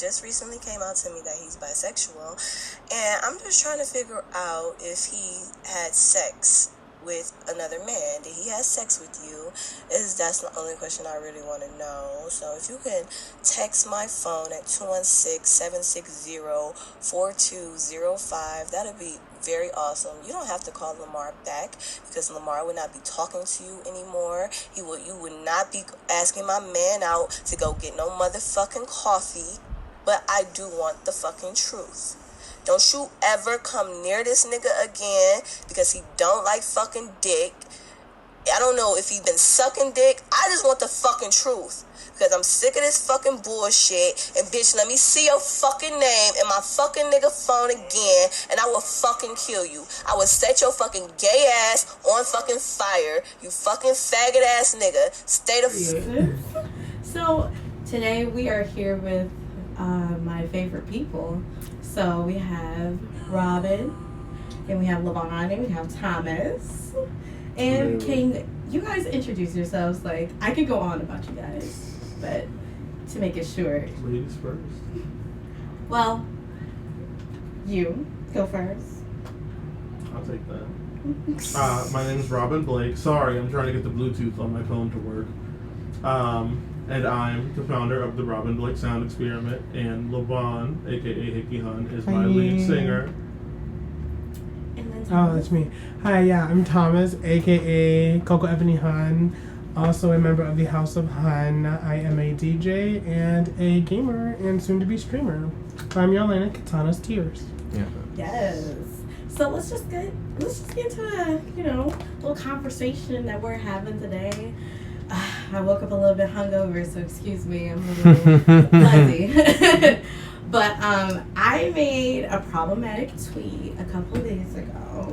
just recently came out to me that he's bisexual, and I'm just trying to figure out if he had sex with another man. Did he have sex with you? That's the only question I really want to know. So if you can text my phone at 216-760-4205, that'd be very awesome. You don't have to call Lamar back because Lamar would not be talking to you anymore. You would not be asking my man out to go get no motherfucking coffee. But I do want the fucking truth. Don't you ever come near this nigga again because he don't like fucking dick. I don't know if he been sucking dick. I just want the fucking truth. Because I'm sick of this fucking bullshit. And bitch, let me see your fucking name in my fucking nigga phone again. And I will fucking kill you. I will set your fucking gay ass on fucking fire. You fucking faggot ass nigga. Stay the So today we are here with my favorite people. So we have Robin, and we have Levon, and we have Thomas. And can you guys introduce yourselves? Like, I could go on about you guys, but to make it short. Ladies first. Well, you go first. I'll take that. My name is Robin Blake. Sorry, I'm trying to get the Bluetooth on my phone to work. And I'm the founder of the Robin Blake Sound Experiment, and Levon, aka Hickey Hun, is my lead singer. Oh, that's me. Hi, yeah, I'm Thomas, aka Coco Ebony Hun, also a member of the House of Hun. I am a DJ and a gamer and soon to be streamer. I'm Yolanda Katana's Tears. Yeah. Yes. So let's just get into a little conversation that we're having today. I woke up a little bit hungover, so excuse me, I'm a little fuzzy. But I made a problematic tweet a couple of days ago,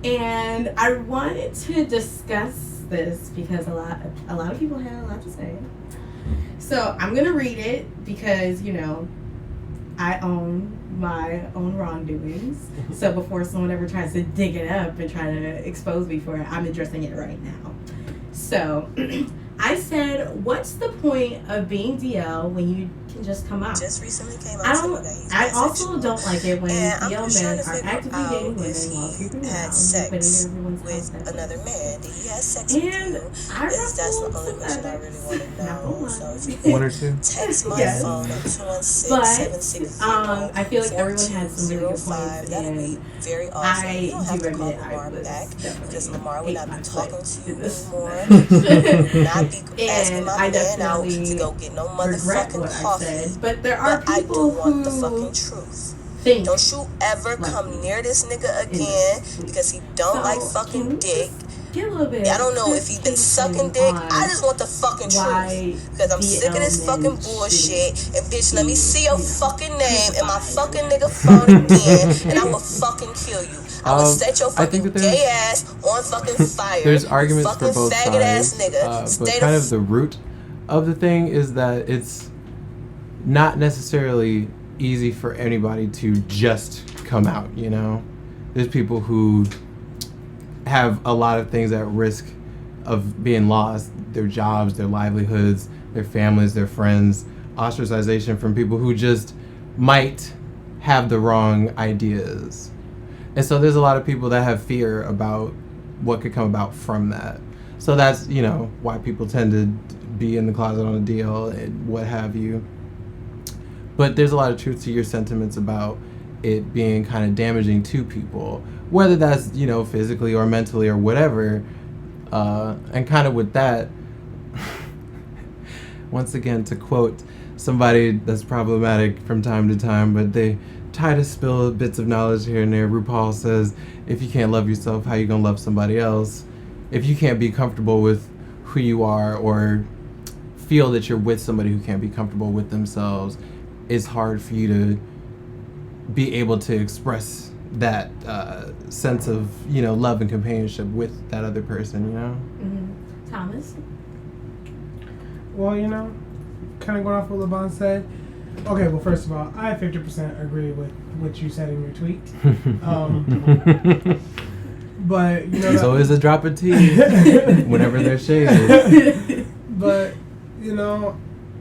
and I wanted to discuss this because a lot of people had a lot to say. So I'm gonna read it because I own my own wrongdoings. So before someone ever tries to dig it up and try to expose me for it, I'm addressing it right now. So, I said, what's the point of being DL when you can just come out? Just recently came out to me that he's bisexual. I also don't like it when DL men are figure actively out dating women if while he creeping had around sex everyone's with contact. another man. Did he have sex with you? That's the only question I really want to know. So if you One or two. text my Yes. phone at But 216-760-4205, I feel like everyone had some really good points, that'd be and very awesome. I You don't have do to call admit I Lamar was back definitely because Lamar would not be ate my talking foot to you in this. anymore. Not be asking And my I man out definitely to go get no regret motherfucking what I coffee. said, but there are But I do people want the who fucking truth. think. Don't you ever like come me near this nigga again because he don't like So, fucking can we dick. just get a little bit I don't know if he been sucking dick. I just want the fucking why truth. Because I'm sick of this DL fucking men bullshit. should And bitch, let me be, see your you know, fucking name in my crucified fucking or nigga whatever. phone again. And I will fucking kill you. I will set your I think fucking that gay ass on fucking fire. There's you arguments for fucking both faggot sides, ass nigga. but Stay kind the of the root of the thing is that it's not necessarily easy for anybody to just come out, There's people who have a lot of things at risk of being lost, their jobs, their livelihoods, their families, their friends, ostracization from people who just might have the wrong ideas. And so there's a lot of people that have fear about what could come about from that. So that's, why people tend to be in the closet on a deal and what have you. But there's a lot of truth to your sentiments about it being kind of damaging to people, whether that's, physically or mentally or whatever. And kind of with that, once again, to quote somebody that's problematic from time to time, but they try to spill bits of knowledge here and there. RuPaul says, if you can't love yourself, how you gonna love somebody else? If you can't be comfortable with who you are or feel that you're with somebody who can't be comfortable with themselves, it's hard for you to be able to express that sense of, love and companionship with that other person, Mm-hmm. Thomas? Well, kind of going off what LeBron said. Okay, well, first of all, I 50% agree with what you said in your tweet. But, There's always a drop of tea whenever there's shade. But,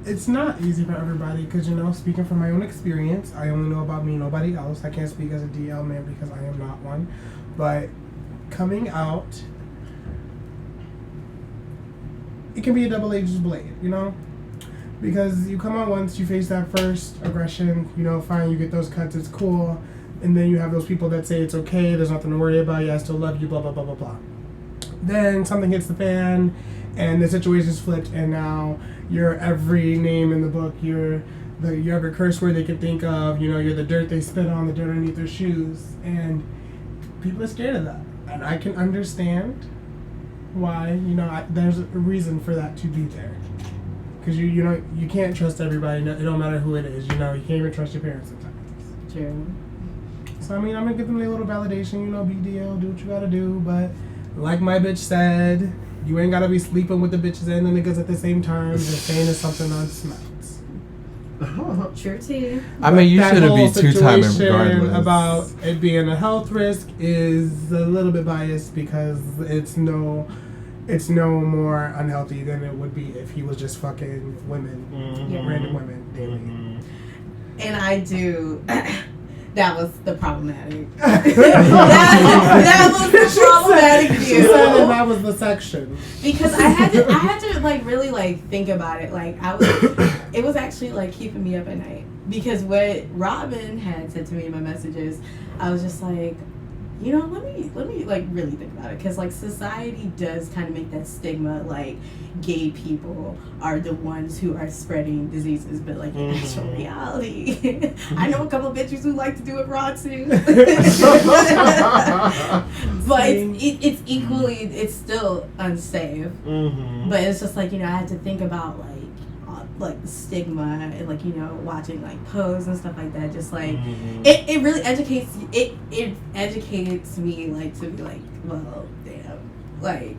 it's not easy for everybody because, you know, speaking from my own experience, I only know about me, nobody else. I can't speak as a DL man because I am not one. But coming out, it can be a double-edged blade, you know? Because you come out once, you face that first aggression, you know, fine, you get those cuts, it's cool. And then you have those people that say it's okay, there's nothing to worry about, yeah, I still love you, blah, blah, blah, blah, blah. Then something hits the fan, and the situation's flipped, and now you're every name in the book, you're every curse word they can think of, you know, you're the dirt they spit on, the dirt underneath their shoes, and people are scared of that. And I can understand why, you know, there's a reason for that to be there. Because you know, you can't trust everybody, it don't matter who it is, you know, you can't even trust your parents sometimes. True. So I mean, I'm gonna give them a little validation, you know, big deal, do what you gotta do, but like my bitch said, you ain't gotta be sleeping with the bitches and the niggas at the same time, just saying it's something on smells. True tea. I mean, you That shouldn't whole be two-timing situation regardless. about it being a health risk is a little bit biased because it's no more unhealthy than it would be if he was just fucking women, random women daily. And I do. That was the problematic. that was the problematic She view. said that that was the section. Because I had to like really like think about it. Like it was actually like keeping me up at night. Because what Robin had said to me in my messages, I was just like, you know, let me like really think about it, because like society does kind of make that stigma like gay people are the ones who are spreading diseases, but like in actual reality, I know a couple of bitches who like to do it raw too. But it's equally, it's still unsafe. But it's just like, you know, I had to think about like the stigma and like, you know, watching like Pose and stuff like that, just like it really educates it educates me like to be like, well, damn, like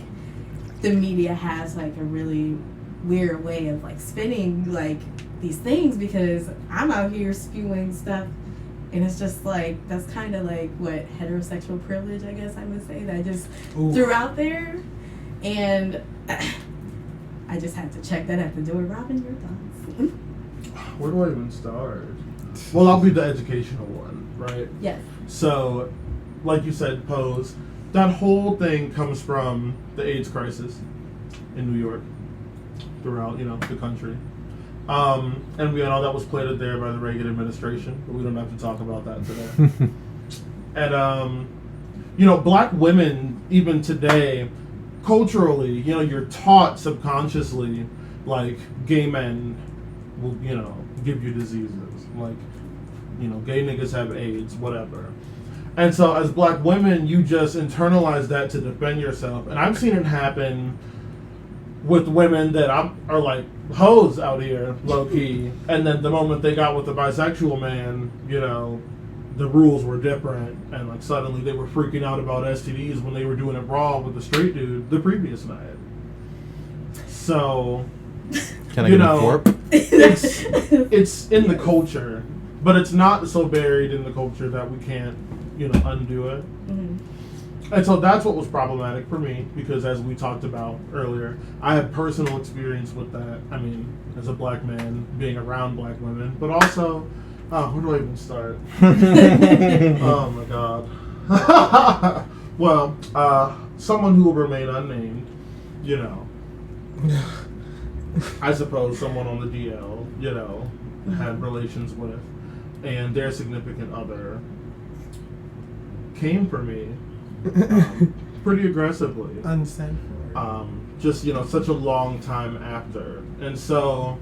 the media has like a really weird way of like spinning like these things, because I'm out here spewing stuff and it's just like, that's kind of like what heterosexual privilege, I guess I would say, that I just threw out there. And I just had to check that at the door. Robin, your thoughts? Where do I even start? Well, I'll be the educational one, right? Yes. So, like you said, Pose, that whole thing comes from the AIDS crisis in New York, throughout, you know, the country. And we know that was planted there by the Reagan administration, but we don't have to talk about that today. And, you know, black women, even today, culturally, you know, you're taught subconsciously, like, gay men will, you know, give you diseases. Like, you know, gay niggas have AIDS, whatever. And so as black women, you just internalize that to defend yourself. And I've seen it happen with women that are like hoes out here, low key. And then the moment they got with the bisexual man, you know, the rules were different. And like suddenly they were freaking out about STDs when they were doing it raw with the straight dude the previous night. So, Can I you get know, a fork? it's in the culture, but it's not so buried in the culture that we can't, you know, undo it. And so that's what was problematic for me, because as we talked about earlier, I have personal experience with that. I mean, as a black man, being around black women, but also, where do I even start? Oh my God. Well, someone who will remain unnamed, you know, I suppose someone on the DL, you know, had relations with, and their significant other came for me pretty aggressively. Unsaid for. Just, you know, such a long time after. And so,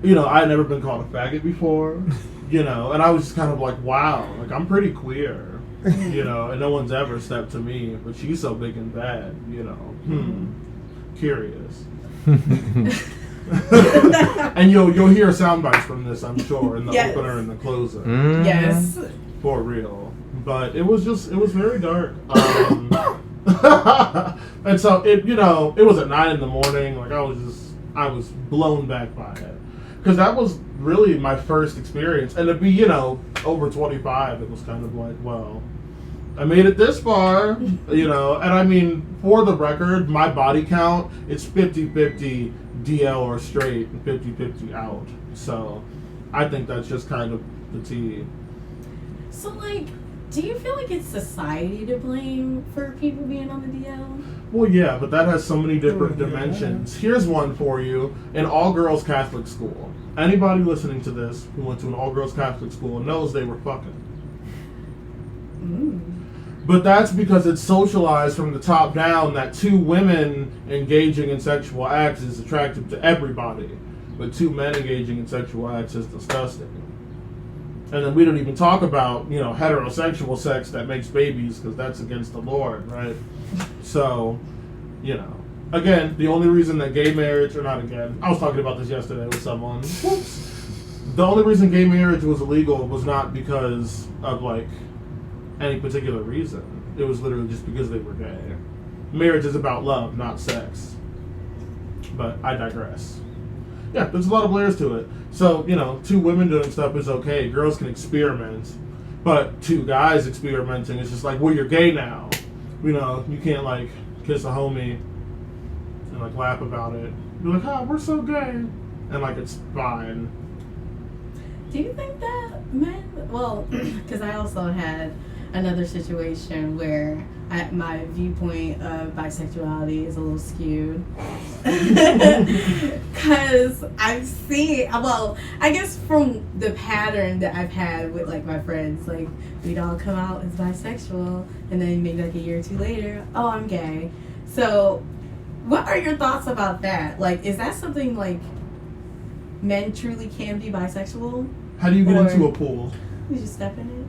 you know, I had never been called a faggot before, you know, and I was just kind of like, wow, like, I'm pretty queer, you know, and no one's ever stepped to me, but she's so big and bad, you know, curious. And you'll hear sound bites from this, I'm sure, in the Yes. opener and the closer. Yes. For real. But it was very dark. And so it, you know, it was at 9 a.m. Like I was blown back by it. Because that was really my first experience. And to be, you know, over 25, it was kind of like, well, I made it this far, you know. And I mean, for the record, my body count, it's 50-50 DL or straight and 50-50 out. So I think that's just kind of the tea. So, like, do you feel like it's society to blame for people being on the DL? Well, yeah, but that has so many different dimensions. Here's one for you. An all-girls Catholic school. Anybody listening to this who went to an all-girls Catholic school knows they were fucking. But that's because it's socialized from the top down that two women engaging in sexual acts is attractive to everybody, but two men engaging in sexual acts is disgusting. And then we don't even talk about, you know, heterosexual sex that makes babies, because that's against the Lord, right? So, you know, again, the only reason that gay marriage, or not again, I was talking about this yesterday with someone. Whoops. The only reason gay marriage was illegal was not because of, like, any particular reason. It was literally just because they were gay. Marriage is about love, not sex. But I digress. Yeah, there's a lot of layers to it. So, you know, two women doing stuff is okay. Girls can experiment. But two guys experimenting is just like, well, you're gay now. You know, you can't, like, kiss a homie and, like, laugh about it. You're like, oh, we're so gay. And, like, it's fine. Do you think that men, well, because I also had another situation where my viewpoint of bisexuality is a little skewed. Because I've seen, well, I guess from the pattern that I've had with, like, my friends, like, we'd all come out as bisexual, and then maybe, like, a year or two later, oh, I'm gay. So, what are your thoughts about that? Like, is that something, like, men truly can be bisexual? How do you get into a pool? You just step in it.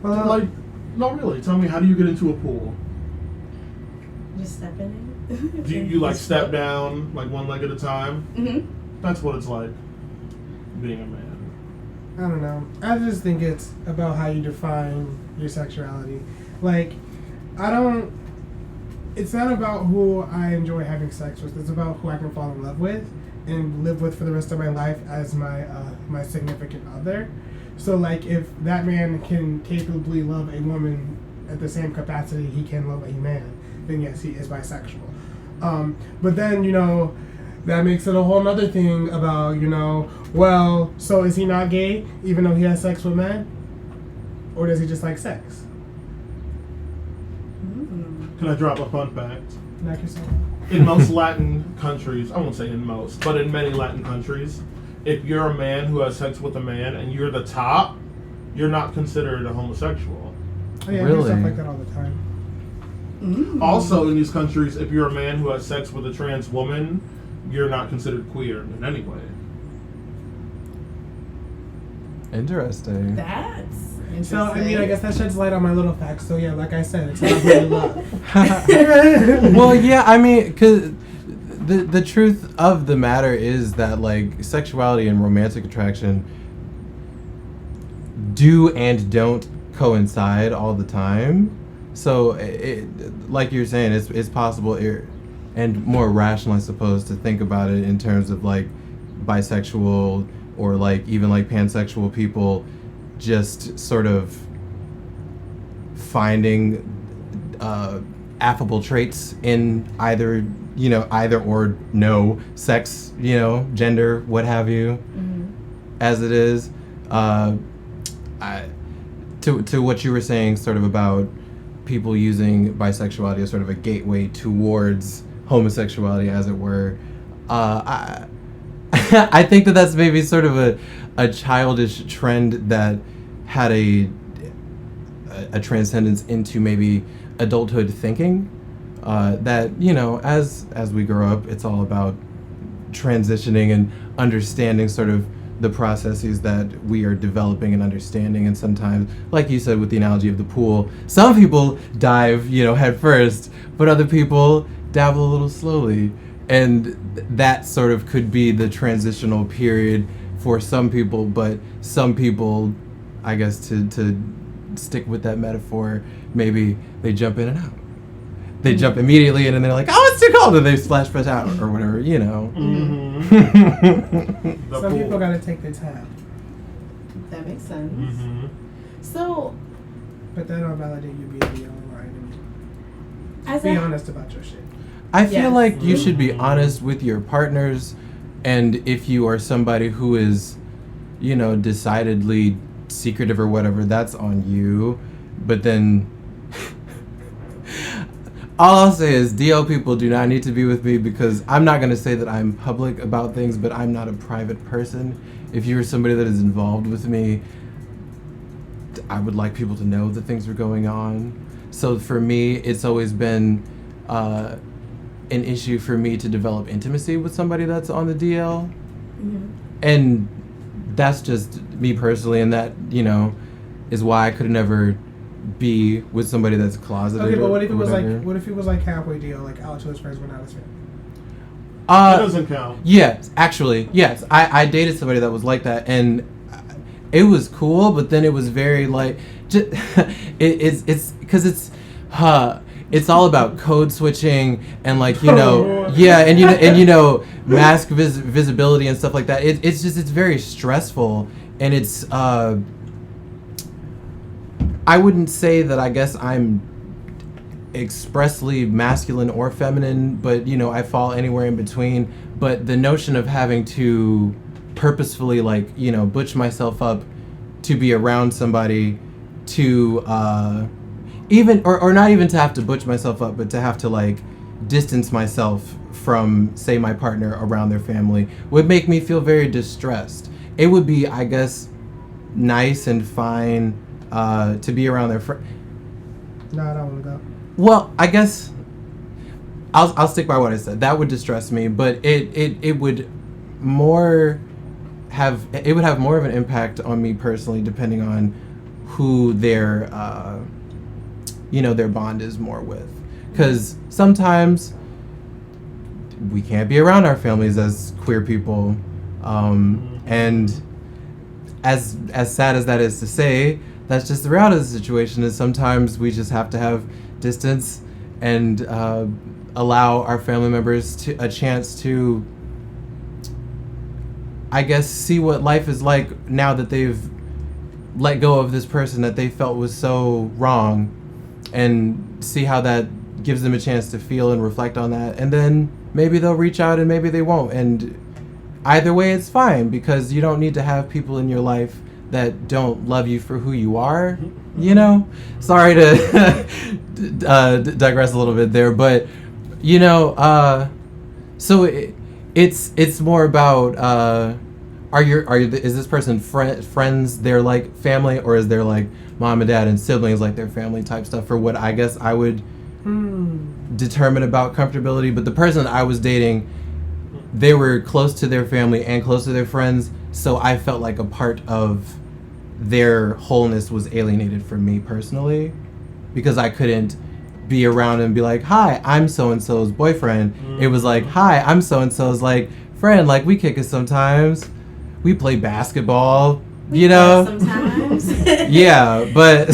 Well, Like, no, really. Tell me, how do you get into a pool? Just step in it. Do you like, step down, like, one leg at a time? Mm-hmm. That's what it's like being a man. I don't know. I just think it's about how you define your sexuality. Like, it's not about who I enjoy having sex with. It's about who I can fall in love with and live with for the rest of my life as my significant other. So, like, if that man can capably love a woman at the same capacity he can love a man, then yes, he is bisexual. But then, you know, that makes it a whole nother thing about, you know, well, so is he not gay even though he has sex with men? Or does he just like sex? Can I drop a fun fact? Knock yourself In most Latin countries, I won't say in most, but in many Latin countries, if you're a man who has sex with a man and you're the top, you're not considered a homosexual. Oh, yeah, I do Really? stuff like that all the time. Also, in these countries, if you're a man who has sex with a trans woman, you're not considered queer in any way. Interesting. That's interesting. So, I mean, I guess that sheds light on my little facts. So, yeah, like I said, it's not really love. Well, yeah, I mean, because the truth of the matter is that, like, sexuality and romantic attraction do and don't coincide all the time. So, like you're saying, it's possible and more rational, I suppose, to think about it in terms of, like, bisexual or, like, even, like, pansexual people just sort of finding affable traits in either or no sex, you know, gender, what have you, as it is. To what you were saying, sort of about people using bisexuality as sort of a gateway towards homosexuality, as it were. I think that's maybe sort of a childish trend that had a transcendence into maybe adulthood thinking. That, you know, as we grow up, it's all about transitioning and understanding sort of the processes that we are developing and understanding. And sometimes, like you said with the analogy of the pool, some people dive, you know, head first, but other people dabble a little slowly. And that sort of could be the transitional period for some people, but some people, I guess, to stick with that metaphor, maybe they jump in and out. They jump immediately in and they're like, oh, it's too cold, and they splash out or whatever, you know. Some people gotta take their time. That makes sense. So, But that don't validate you being the only lying to me. As Be a, honest about your shit. I feel Yes. like you should be honest with your partners, and if you are somebody who is, you know, decidedly secretive or whatever, that's on you. But then, all I'll say is DL people do not need to be with me, because I'm not going to say that I'm public about things, but I'm not a private person. If you're somebody that is involved with me, I would like people to know that things are going on. So for me, it's always been an issue for me to develop intimacy with somebody that's on the DL. Mhm. And that's just me personally, and that, you know, is why I could never be with somebody that's closeted. Okay, but what if or it was whatever. like, what if it was like halfway deal, like Alex with his friends but not his family? That doesn't count. Yes, actually, yes. I dated somebody that was like that, and it was cool, but then it was very like, it's because it's all about code switching and, like, you know, yeah, and you know mask visibility and stuff like that. It's very stressful, and it's I wouldn't say that I guess I'm expressly masculine or feminine, but, you know, I fall anywhere in between. But the notion of having to purposefully, like, you know, butch myself up to be around somebody, to even or not even to have to butch myself up, but to have to, like, distance myself from, say, my partner around their family would make me feel very distressed. It would be, I guess, nice and fine to be around their friends. No, I don't want to go. Well, I guess I'll stick by what I said. That would distress me, but it would have more of an impact on me personally, depending on who their their bond is more with. Because sometimes we can't be around our families as queer people, and as sad as that is to say, that's just the reality of the situation. Is sometimes we just have to have distance and allow our family members a chance to, I guess, see what life is like now that they've let go of this person that they felt was so wrong, and see how that gives them a chance to feel and reflect on that, and then maybe they'll reach out and maybe they won't, and either way it's fine, because you don't need to have people in your life that don't love you for who you are, you know? Sorry to digress a little bit there, but, you know, so it's more about, is this person friends, they're like family, or is there like mom and dad and siblings, like their family type stuff, for what I guess I would determine about comfortability. But the person that I was dating, they were close to their family and close to their friends, so I felt like a part of their wholeness was alienated from me personally, because I couldn't be around and be like, hi, I'm so-and-so's boyfriend. It was like, hi, I'm so-and-so's, like, friend, like, we kick it sometimes, we play basketball, you know? Sometimes. Yeah, but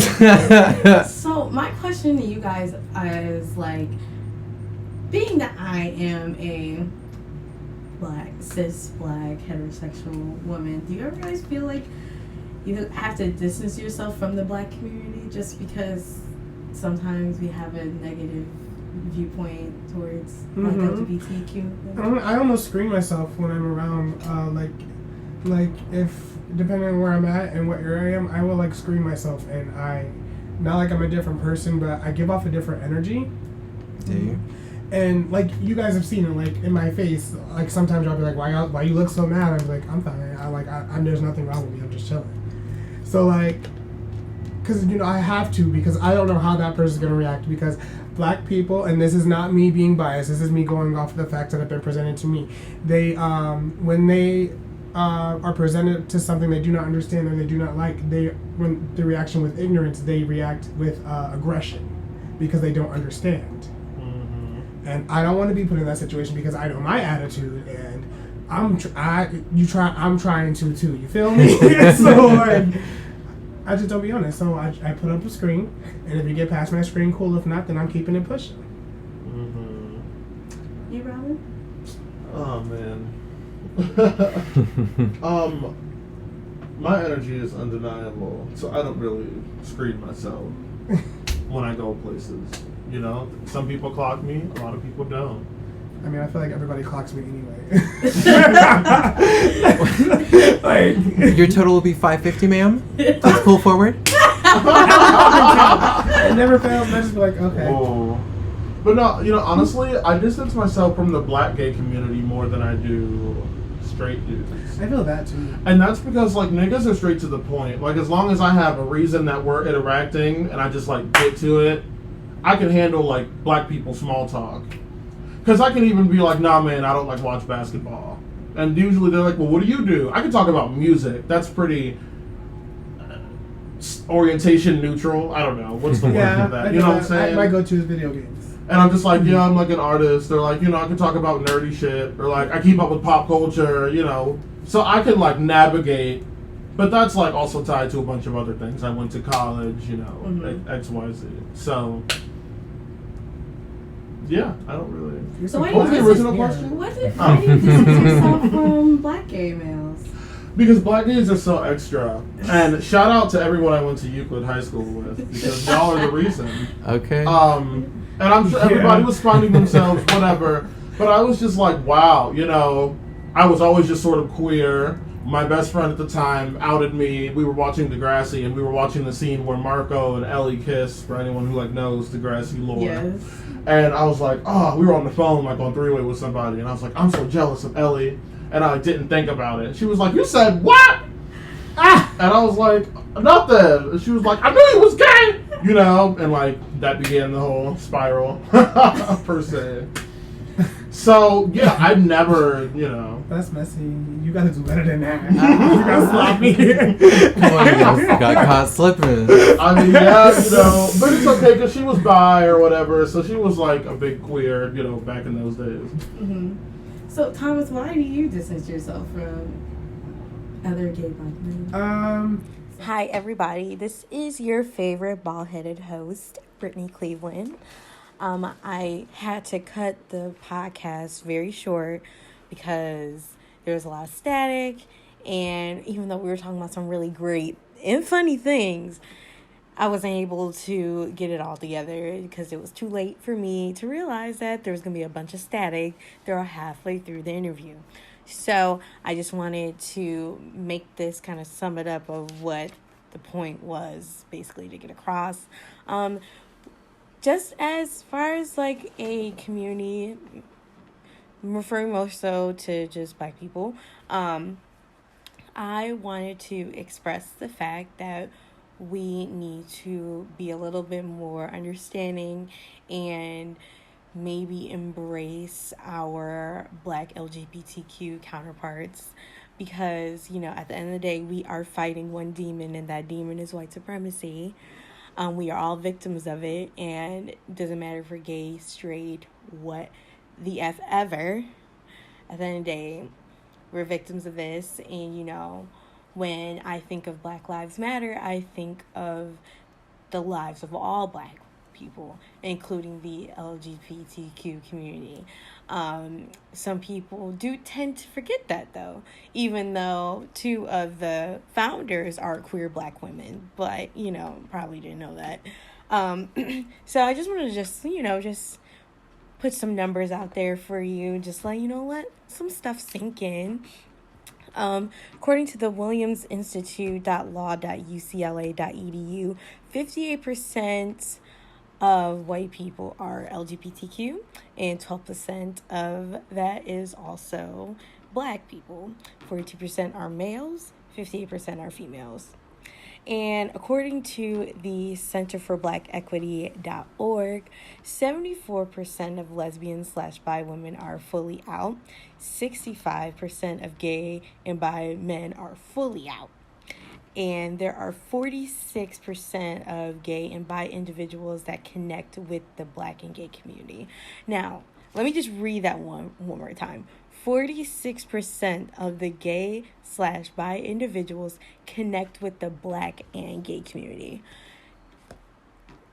So my question to you guys is, like, being that I am a cis black heterosexual woman, do you ever guys feel like you have to distance yourself from the black community just because sometimes we have a negative viewpoint towards like LGBTQ? I almost screen myself when I'm around, like if depending on where I'm at and what area I am, I will like screen myself, and not like I'm a different person, but I give off a different energy. do you? And like you guys have seen it, like in my face, like sometimes I'll be like, why you look so mad? I'm like, I'm fine. I'm there's nothing wrong with me. I'm just chilling. So like, because you know I have to, because I don't know how that person's gonna react, because black people, and this is not me being biased, this is me going off of the facts that have been presented to me. They when they are presented to something they do not understand or they do not like, when the reaction with ignorance, they react with aggression because they don't understand. And I don't want to be put in that situation, because I know my attitude, and I'm trying to too. You feel me? So like, I just don't be honest. So I put up a screen, and if you get past my screen, cool. If not, then I'm keeping it pushing. You, Robin? Oh man. My energy is undeniable, so I don't really screen myself. when I go places. You know, some people clock me, a lot of people don't. I mean, I feel like everybody clocks me anyway. Like, Your total will be 550, ma'am. Please pull forward. it never fails. And I just be like, okay. Whoa. But no, you know, honestly, I distance myself from the black gay community more than I do straight dudes. I feel that too. And that's because, like, niggas are straight to the point. Like, as long as I have a reason that we're interacting and I just, like, get to it, I can handle, like, black people small talk. Because I can even be like, nah, man, I don't, like, watch basketball. And usually they're like, well, what do you do? I can talk about music. That's pretty orientation neutral. I don't know. What's the word for that? You know what I'm saying? My go-to is video games. And I'm just like, yeah, I'm like an artist. Or like, you know, I can talk about nerdy shit. Or like, I keep up with pop culture, you know. So I can like navigate. But that's like also tied to a bunch of other things. I went to college, you know, X, Y, Z. So, yeah, I don't really. So What was the original question? Why do you distance yourself from black gay males? Because black gays are so extra. And shout out to everyone I went to Euclid High School with. Because y'all are the reason. Okay. And I'm sure everybody was finding themselves, whatever. But I was just like, wow, you know, I was always just sort of queer. My best friend at the time outed me. We were watching Degrassi, and we were watching the scene where Marco and Ellie kiss, for anyone who, like, knows Degrassi lore. Yes. And I was like, oh, we were on the phone, like, on three-way with somebody, and I was like, I'm so jealous of Ellie. And I didn't think about it. She was like, you said what? Ah! And I was like, nothing. And she was like, I knew he was gay! You know? And, like, that began the whole spiral, per se. So, yeah, I never, you know. That's messy. You gotta do better than that. You gotta slap me. Come on, you guys got caught slipping. I mean, yeah, you know. But it's okay, because she was bi or whatever. So she was, like, a big queer, you know, back in those days. Mm-hmm. So, Thomas, why do you distance yourself from other gay black men? Hi, everybody. This is your favorite bald-headed host, Brittany Cleveland. I had to cut the podcast very short because there was a lot of static, and even though we were talking about some really great and funny things, I wasn't able to get it all together because it was too late for me to realize that there was going to be a bunch of static there halfway through the interview. So I just wanted to make this kind of sum it up of what the point was basically to get across. Just as far as like a community, I'm referring more so to just black people, I wanted to express the fact that we need to be a little bit more understanding and maybe embrace our black LGBTQ counterparts, because, you know, at the end of the day, we are fighting one demon, and that demon is white supremacy. We are all victims of it, and it doesn't matter if we're gay, straight, what the F ever. At the end of the day, we're victims of this, and, you know, when I think of Black Lives Matter, I think of the lives of all black people, including the LGBTQ community. Some people do tend to forget that, though, even though two of the founders are queer black women, but, you know, probably didn't know that. So I just wanted to just put some numbers out there for you, just let you know, let some stuff sink in. According to the Williams Institute.law.ucla.edu, 58% of white people are LGBTQ, and 12% of that is also black people. 42% are males, 58% are females. And according to the Center for Black Equity.org, 74% of lesbian/bi women are fully out. 65% of gay and bi men are fully out. And there are 46% of gay and bi individuals that connect with the black and gay community. Now, let me just read that one more time. 46% of the gay/bi individuals connect with the black and gay community.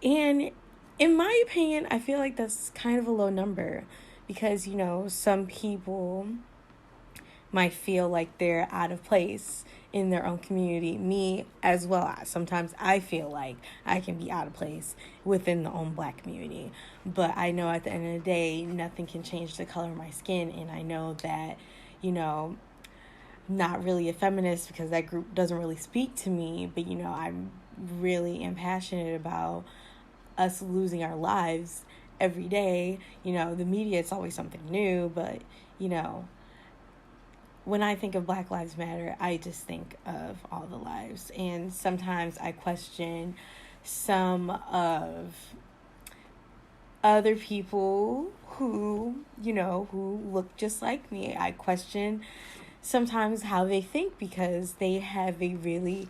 And in my opinion, I feel like that's kind of a low number because, you know, some people might feel like they're out of place in their own community. Me as well. Sometimes I feel like I can be out of place within the own Black community. But I know at the end of the day, nothing can change the color of my skin. And I know that, you know, not really a feminist because that group doesn't really speak to me. But, you know, I'm really am passionate about us losing our lives every day. You know, the media, it's always something new. But, you know, when I think of Black Lives Matter, I just think of all the lives. And sometimes I question some of other people who, you know, who look just like me. I question sometimes how they think because they have a really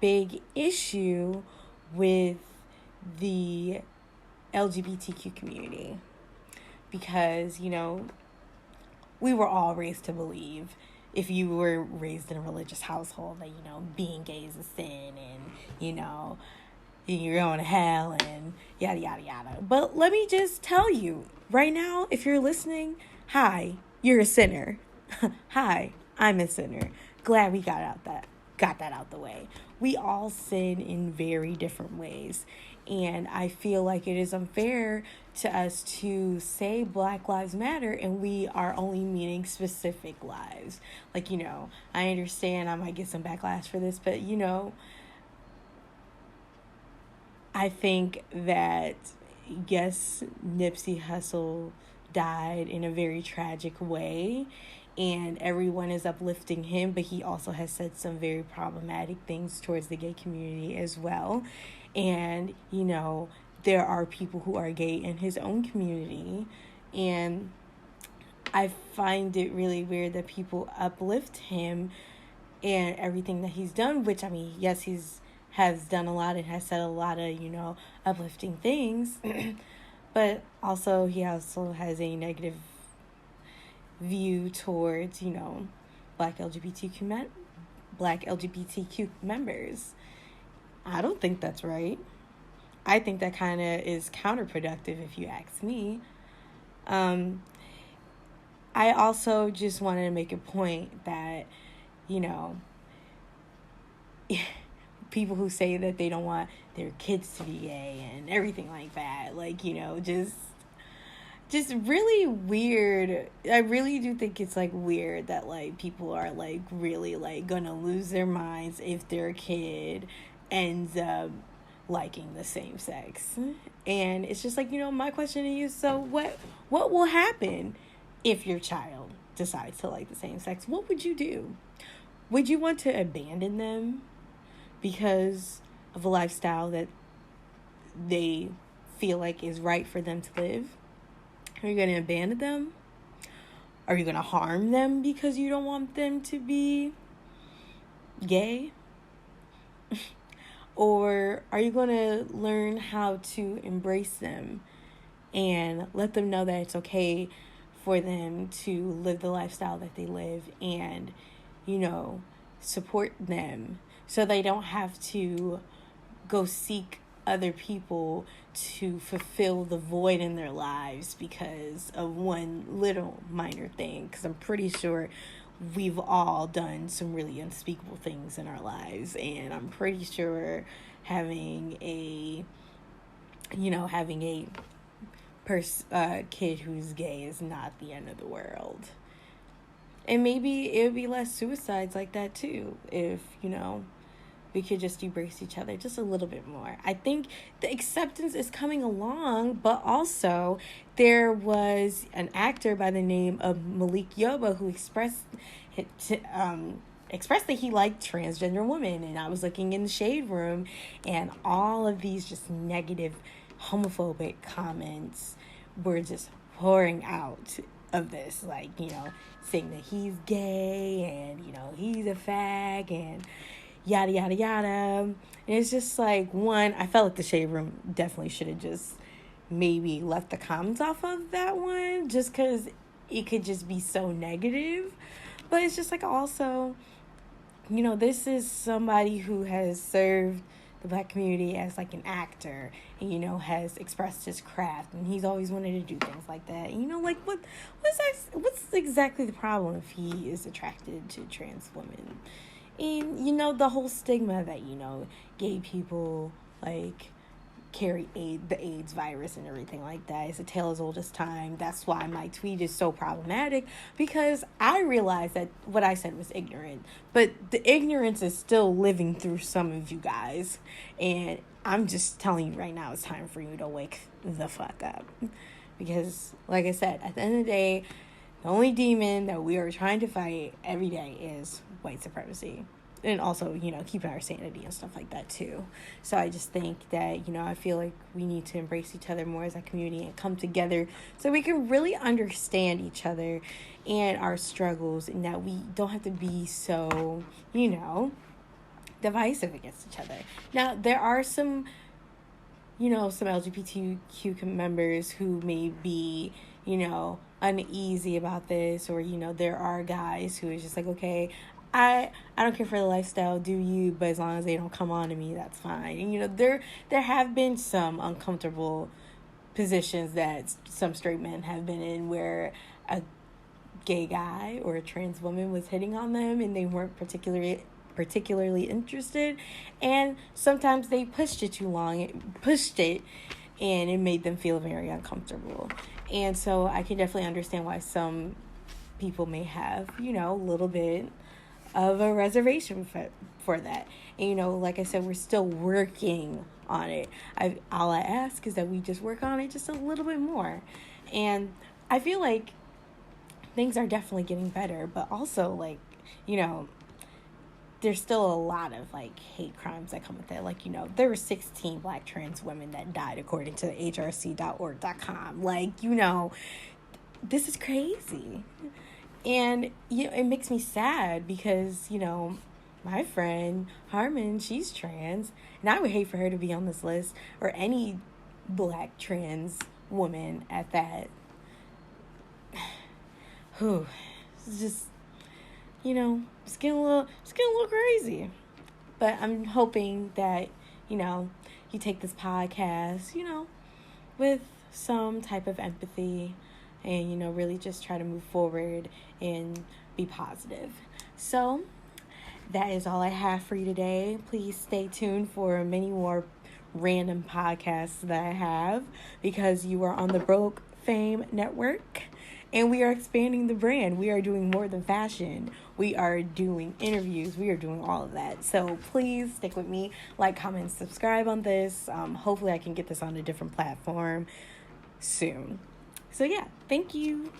big issue with the LGBTQ community. Because, you know, we were all raised to believe, if you were raised in a religious household, that, you know, being gay is a sin and, you know, you're going to hell and yada, yada, yada. But let me just tell you right now, if you're listening, hi, you're a sinner. Hi, I'm a sinner. Glad we got that out the way. We all sin in very different ways. And I feel like it is unfair to us to say Black Lives Matter and we are only meaning specific lives. Like, you know, I understand I might get some backlash for this, but, you know, I think that, yes, Nipsey Hussle died in a very tragic way and everyone is uplifting him, but he also has said some very problematic things towards the gay community as well. And, you know, there are people who are gay in his own community. And I find it really weird that people uplift him and everything that he's done, which, I mean, yes, has done a lot and has said a lot of, you know, uplifting things. But also, he also has a negative view towards, you know, Black LGBTQ members. I don't think that's right. I think that kind of is counterproductive if you ask me. I also just wanted to make a point that, you know, people who say that they don't want their kids to be gay and everything like that, like, you know, just really weird. I really do think it's, like, weird that, like, people are, like, really, like, gonna lose their minds if their kid ends up liking the same sex. And it's just like, you know, my question to you, so what will happen if your child decides to like the same sex? What would you do? Would you want to abandon them because of a lifestyle that they feel like is right for them to live? Are you going to abandon them? Are you going to harm them because you don't want them to be gay? Or are you going to learn how to embrace them and let them know that it's okay for them to live the lifestyle that they live and, you know, support them so they don't have to go seek other people to fulfill the void in their lives because of one little minor thing? Because I'm pretty sure we've all done some really unspeakable things in our lives, and I'm pretty sure having a kid who's gay is not the end of the world. And maybe it would be less suicides like that too if, you know, we could just embrace each other just a little bit more. I think the acceptance is coming along, but also there was an actor by the name of Malik Yoba who expressed that he liked transgender women. And I was looking in the shade room and all of these just negative homophobic comments were just pouring out of this, like, you know, saying that he's gay and, you know, he's a fag and yada, yada, yada. And it's just like, one, I felt like the shade room definitely should have just maybe left the comments off of that one just because it could just be so negative. But it's just like, also, you know, this is somebody who has served the Black community as like an actor, and has expressed his craft, and he's always wanted to do things like that. And, like what's exactly the problem if he is attracted to trans women? And the whole stigma that gay people like carry the AIDS virus and everything like that is a tale as old as time. That's why my tweet is so problematic, because I realized that what I said was ignorant, but the ignorance is still living through some of you guys, and I'm just telling you right now, it's time for you to wake the fuck up, because like I said, at the end of the day, the only demon that we are trying to fight every day is white supremacy. And also, keeping our sanity and stuff like that, too. So I just think that, I feel like we need to embrace each other more as a community and come together so we can really understand each other and our struggles, and that we don't have to be so, divisive against each other. Now, there are some LGBTQ members who may be, uneasy about this, or, there are guys who is just like, okay, I don't care for the lifestyle, do you, but as long as they don't come on to me, that's fine. And, there have been some uncomfortable positions that some straight men have been in where a gay guy or a trans woman was hitting on them and they weren't particularly interested. And sometimes they pushed it too long, and it made them feel very uncomfortable. And so I can definitely understand why some people may have, a little bit of a reservation for that. And, like I said, we're still working on it. All I ask is that we just work on it just a little bit more. And I feel like things are definitely getting better, but also, like, there's still a lot of, like, hate crimes that come with it. Like, there were 16 Black trans women that died according to hrc.org.com. Like, this is crazy. And, it makes me sad because, my friend Harmon, she's trans, and I would hate for her to be on this list, or any Black trans woman at that. Whew. It's just, it's getting a little crazy. But I'm hoping that, you take this podcast, with some type of empathy, and, really just try to move forward and be positive. So that is all I have for you today. Please stay tuned for many more random podcasts that I have, because you are on the Broke Fame Network, and we are expanding the brand. We are doing more than fashion. We are doing interviews. We are doing all of that. So please stick with me. Like, comment, subscribe on this. Hopefully I can get this on a different platform soon. So yeah, thank you.